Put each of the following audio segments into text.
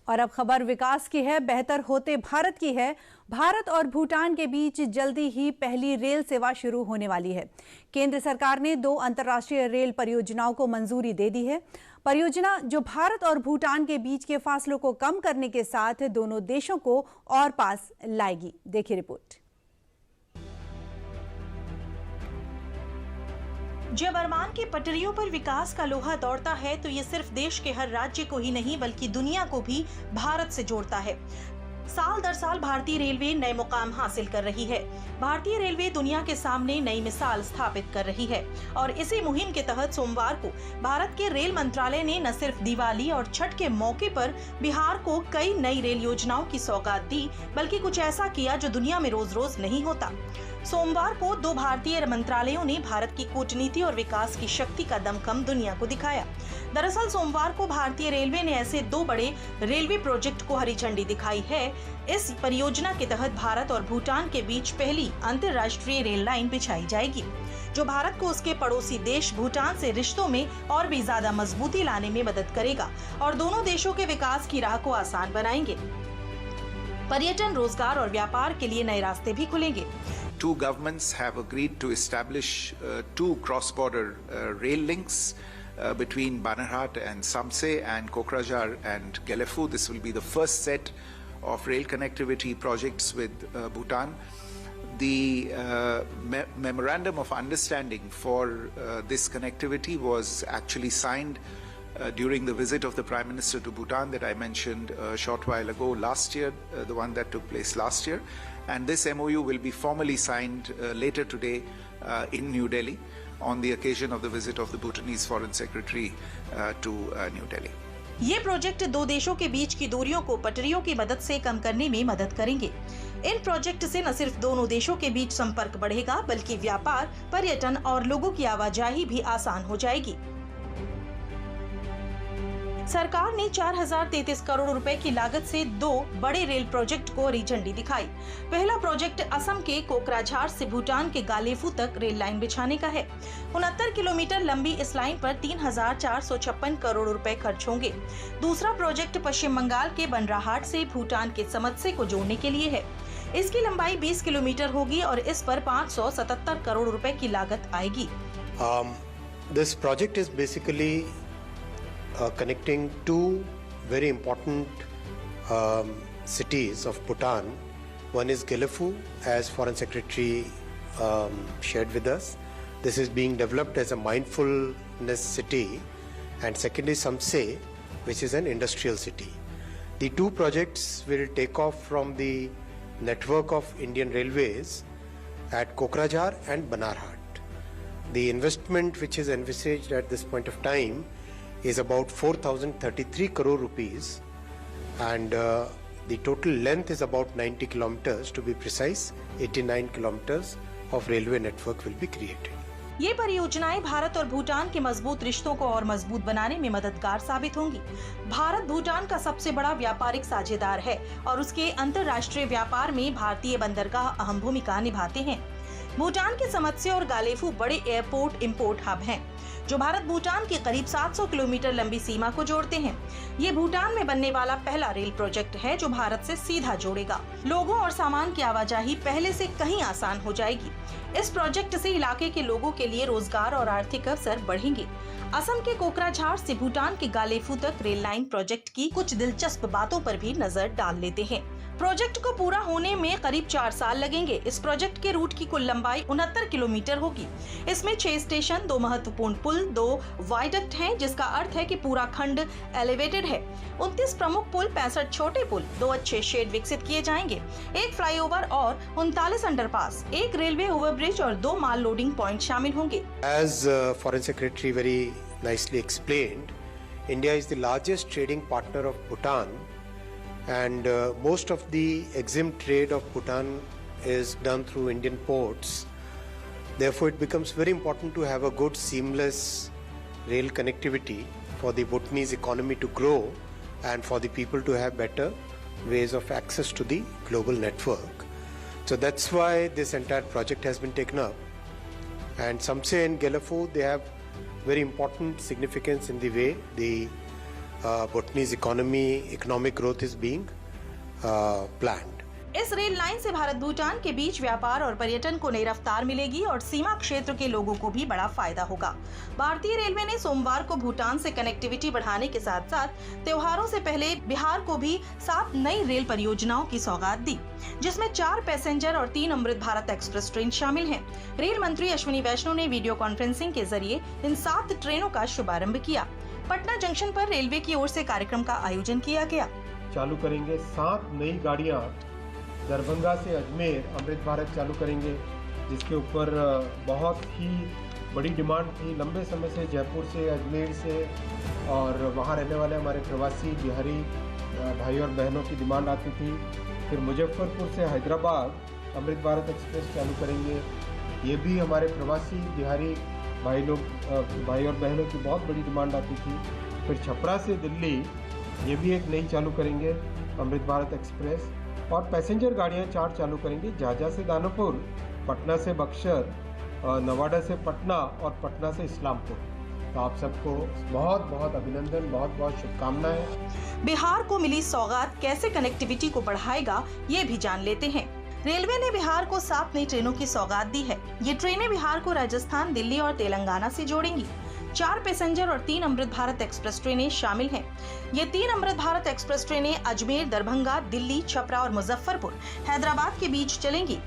और अब खबर विकास की है, बेहतर होते भारत की है। भारत और भूटान के बीच जल्दी ही पहली रेल सेवा शुरू होने वाली है। केंद्र सरकार ने 2 अंतर्राष्ट्रीय रेल परियोजनाओं को मंजूरी दे दी है। परियोजना जो भारत और भूटान के बीच के फासलों को कम करने के साथ दोनों देशों को और पास लाएगी। देखिए रिपोर्ट। जब अरमान की पटरियों पर विकास का लोहा दौड़ता है तो ये सिर्फ देश के हर राज्य को ही नहीं बल्कि दुनिया को भी भारत से जोड़ता है। साल दर साल भारतीय रेलवे नए मुकाम हासिल कर रही है। भारतीय रेलवे दुनिया के सामने नई मिसाल स्थापित कर रही है और इसी मुहिम के तहत सोमवार को भारत के रेल मंत्रालय ने न सिर्फ दिवाली और छठ के मौके पर बिहार को कई नई रेल योजनाओं की सौगात दी, बल्कि कुछ ऐसा किया जो दुनिया में रोज रोज नहीं होता। सोमवार को 2 भारतीय मंत्रालयों ने भारत की कूटनीति और विकास की शक्ति का दमखम दुनिया को दिखाया। दरअसल सोमवार को भारतीय रेलवे ने ऐसे 2 बड़े रेलवे प्रोजेक्ट को हरी झंडी दिखाई है। इस परियोजना के तहत भारत और भूटान के बीच पहली अंतर्राष्ट्रीय रेल लाइन बिछाई जाएगी, जो भारत को उसके पड़ोसी देश भूटान से रिश्तों में और भी ज्यादा मजबूती लाने में मदद करेगा और दोनों देशों के विकास की राह को आसान बनाएंगे। पर्यटन, रोजगार और व्यापार के लिए नए रास्ते भी खुलेंगे। Two governments have agreed to establish 2 cross-border rail links between Banarhat and Samse and Kokrajhar and Gelefu. This will be the first set of rail connectivity projects with Bhutan. The memorandum of understanding for this connectivity was actually signed during the visit of the Prime Minister to Bhutan that I mentioned a short while ago last year, the one that took place last year. And this MOU will be formally signed later today in New Delhi on the occasion of the visit of the Bhutanese Foreign Secretary to New Delhi. ये project 2 देशों के बीच की दूरियों को पटरियों की मदद से कम करने में मदद करेंगे। इन प्रोजेक्ट से न सिर्फ दोनों देशों के बीच संपर्क बढ़ेगा बल्कि व्यापार, पर्यटन और लोगों की आवाजाही भी आसान हो जाएगी। सरकार ने 4033 करोड़ रुपए की लागत से 2 बड़े रेल प्रोजेक्ट को हरी झंडी दिखाई। पहला प्रोजेक्ट असम के कोकराझार से भूटान के गालेफू तक रेल लाइन बिछाने का है। 69 किलोमीटर लंबी इस लाइन पर 3456 करोड़ रुपए खर्च होंगे। दूसरा प्रोजेक्ट पश्चिम बंगाल के बनराहाट से भूटान के समत्से को जोड़ने के लिए है। इसकी लंबाई 20 किलोमीटर होगी और इस पर 577 करोड़ रुपए की लागत आएगी। This project is basically connecting 2 very important cities of Bhutan. One is Gelefu, as Foreign Secretary shared with us. This is being developed as a mindfulness city. And second is Samse, which is an industrial city. The 2 projects will take off from the network of Indian Railways at Kokrajhar and Banarhat. The investment which is envisaged at this point of time is about 4,033 crore rupees, and the total length is about 90 kilometers, to be precise. 89 kilometers of railway network will be created. ये परियोजनाएं भारत और भूटान के मजबूत रिश्तों को और मजबूत बनाने में मददगार साबित होंगी। भारत भूटान का सबसे बड़ा व्यापारिक साझेदार है और उसके अंतर्राष्ट्रीय व्यापार में भारतीय बंदरगाह अहम भूमिका निभाते हैं। भूटान के समत्से और गालेफू बड़े एयरपोर्ट इंपोर्ट हब हैं, जो भारत भूटान की करीब 700 किलोमीटर लंबी सीमा को जोड़ते हैं। ये भूटान में बनने वाला पहला रेल प्रोजेक्ट है जो भारत से सीधा जोड़ेगा। लोगों और सामान की आवाजाही पहले से कहीं आसान हो जाएगी। इस प्रोजेक्ट से इलाके के लोगों के लिए रोजगार और आर्थिक अवसर बढ़ेंगे। असम के कोकराझार से भूटान के गालेफू तक रेल लाइन प्रोजेक्ट की कुछ दिलचस्प बातों पर भी नजर डाल लेते हैं। प्रोजेक्ट को पूरा होने में करीब 4 साल लगेंगे। इस प्रोजेक्ट के रूट की कुल लंबाई 69 किलोमीटर होगी। इसमें 6 स्टेशन, 2 महत्वपूर्ण पुल, 2 वायडक्ट हैं, जिसका अर्थ है कि पूरा खंड एलिवेटेड है। 29 प्रमुख पुल, 65 छोटे पुल, 2 अच्छे शेड विकसित किए जाएंगे, 1 फ्लाईओवर और 39 अंडरपास, 1 रेलवे ओवरब्रिज और 2 माल लोडिंग पॉइंट शामिल होंगे। As Foreign Secretary very nicely explained, India is the largest trading partner of Bhutan. And most of the EXIM trade of Bhutan is done through Indian ports. Therefore, it becomes very important to have a good seamless rail connectivity for the Bhutanese economy to grow and for the people to have better ways of access to the global network. So that's why this entire project has been taken up. And Samse and Gelefu, they have very important significance in the way the Bhutanese economic growth is being planned. इस rail line से भारत भूटान के बीच व्यापार और पर्यटन को नई रफ्तार मिलेगी और सीमा क्षेत्र के लोगों को भी बड़ा फायदा होगा। भारतीय रेलवे ने सोमवार को भूटान से कनेक्टिविटी बढ़ाने के साथ साथ त्योहारों से पहले बिहार को भी 7 नई रेल परियोजनाओं की सौगात दी, जिसमें 4 पैसेंजर और 3 अमृत भारत एक्सप्रेस ट्रेन शामिल हैं। रेल मंत्री अश्विनी वैष्णव ने वीडियो कॉन्फ्रेंसिंग के जरिए इन 7 ट्रेनों का शुभारंभ किया। पटना जंक्शन पर रेलवे की ओर से कार्यक्रम का आयोजन किया गया। चालू करेंगे 7 नई गाड़ियां दरभंगा से अजमेर अमृत भारत चालू करेंगे, जिसके ऊपर बहुत ही बड़ी डिमांड थी लंबे समय से, जयपुर से, अजमेर से और वहाँ रहने वाले हमारे प्रवासी बिहारी भाई और बहनों की डिमांड आती थी। फिर मुजफ्फरपुर से हैदराबाद अमृत भारत एक्सप्रेस चालू करेंगे, ये भी हमारे प्रवासी बिहारी भाई और बहनों की बहुत बड़ी डिमांड आती थी। फिर छपरा से दिल्ली ये भी एक नई चालू करेंगे अमृत भारत एक्सप्रेस, और पैसेंजर गाड़ियां 4 चालू करेंगे, झाझा से दानापुर, पटना से बक्सर, नवादा से पटना और पटना से इस्लामपुर। तो आप सबको बहुत बहुत अभिनंदन, बहुत बहुत शुभकामनाएं। बिहार को मिली सौगात कैसे कनेक्टिविटी को बढ़ाएगा, ये भी जान लेते हैं। रेलवे ने बिहार को 7 नई ट्रेनों की सौगात दी है। ये ट्रेनें बिहार को राजस्थान, दिल्ली और तेलंगाना से जोड़ेंगी। 4 पैसेंजर और 3 अमृत भारत एक्सप्रेस ट्रेनें शामिल हैं। ये 3 अमृत भारत एक्सप्रेस ट्रेनें अजमेर, दरभंगा, दिल्ली, छपरा और मुजफ्फरपुर, हैदराबाद के बीच चलेंगी।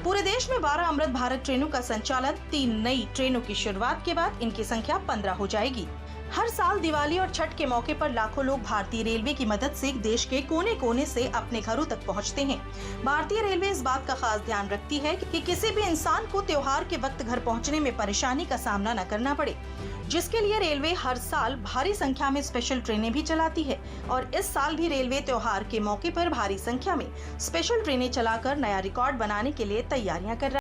पूरे देश में 12 अमृत भारत ट्रेनों का संचालन, 3 नई ट्रेनों की शुरुआत के बाद इनकी संख्या 15 हो जाएगी। हर साल दिवाली और छठ के मौके पर लाखों लोग भारतीय रेलवे की मदद से देश के कोने कोने से अपने घरों तक पहुंचते हैं। भारतीय रेलवे इस बात का खास ध्यान रखती है कि किसी भी इंसान को त्योहार के वक्त घर पहुंचने में परेशानी का सामना न करना पड़े, जिसके लिए रेलवे हर साल भारी संख्या में स्पेशल ट्रेनें भी चलाती है। और इस साल भी रेलवे त्योहार के मौके पर भारी संख्या में स्पेशल ट्रेनें चलाकर नया रिकॉर्ड बनाने के लिए तैयारियां कर रहा है।